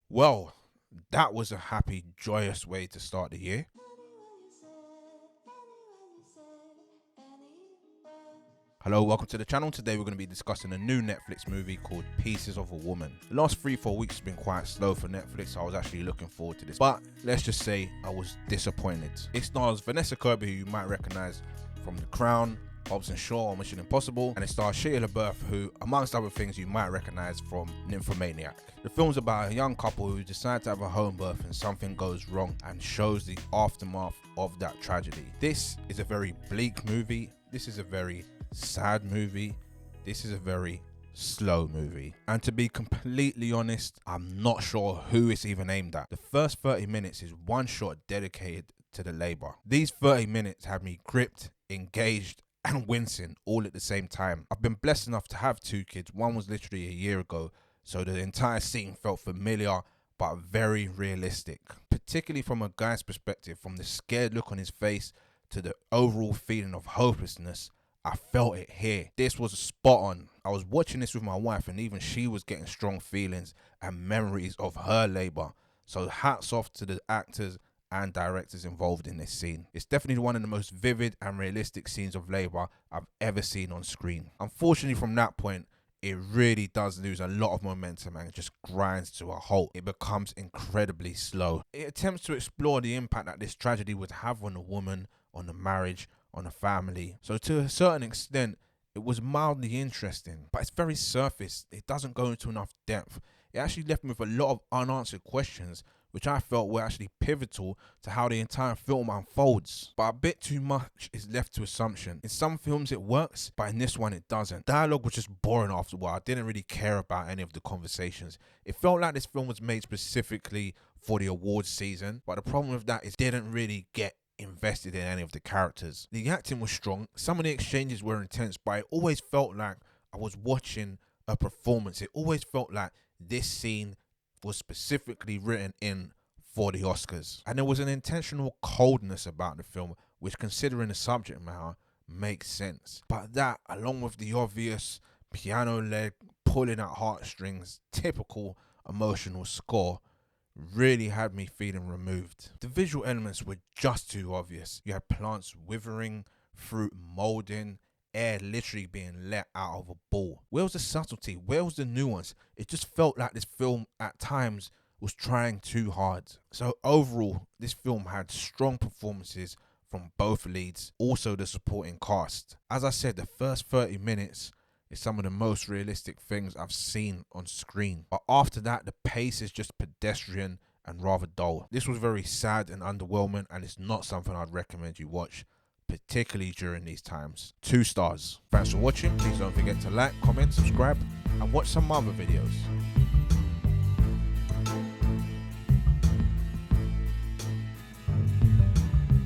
Well, that was a happy, joyous way to start the year. Hello, welcome to the channel. Today we're going to be discussing a new Netflix movie called Pieces of a Woman. The last 3-4 weeks has been quite slow for Netflix, so I was actually looking forward to this. But let's just say I was disappointed. It stars Vanessa Kirby, who you might recognize from The Crown, Hobbs and Shaw, or Mission Impossible, and it stars Shia LaBeouf, who, amongst other things, you might recognize from Nymphomaniac. The film's about a young couple who decide to have a home birth and something goes wrong, and shows the aftermath of that tragedy. This is a very bleak movie. This is a very sad movie. This is a very slow movie, and to be completely honest, I'm not sure who it's even aimed at. The first 30 minutes is one shot dedicated to the labor. These 30 minutes had me gripped, engaged, and wincing all at the same time. I've been blessed enough to have 2 kids. One was literally a year ago, so the entire scene felt familiar but very realistic, particularly from a guy's perspective. From the scared look on his face to the overall feeling of hopelessness, I felt it here. This was spot on. I was watching this with my wife, and even she was getting strong feelings and memories of her labor. So hats off to the actors and directors involved in this scene. It's definitely one of the most vivid and realistic scenes of labor I've ever seen on screen. Unfortunately, from that point, it really does lose a lot of momentum and it just grinds to a halt. It becomes incredibly slow. It attempts to explore the impact that this tragedy would have on a woman, on a marriage, on a family. So to a certain extent, it was mildly interesting, but it's very surface. It doesn't go into enough depth. It actually left me with a lot of unanswered questions, which I felt were actually pivotal to how the entire film unfolds. But a bit too much is left to assumption. In some films it works, but in this one it doesn't. Dialogue was just boring after a while. I didn't really care about any of the conversations. It felt like this film was made specifically for the awards season, but the problem with that is it didn't really get invested in any of the characters. The acting was strong, some of the exchanges were intense, but it always felt like I was watching a performance. It always felt like this scene was specifically written in for the Oscars. And there was an intentional coldness about the film, which, considering the subject matter, makes sense. But that, along with the obvious piano-led pulling at heartstrings, typical emotional score, really had me feeling removed. The visual elements were just too obvious. You had plants withering, fruit molding, air literally being let out of a ball. Where was the subtlety? Where was the nuance? It just felt like this film at times was trying too hard. So overall, this film had strong performances from both leads, also the supporting cast. As I said, the first 30 minutes is some of the most realistic things I've seen on screen. But after that, the pace is just pedestrian and rather dull. This was very sad and underwhelming, and it's not something I'd recommend you watch, particularly during these times. 2 stars. Thanks for watching. Please don't forget to like, comment, subscribe, and watch some other videos.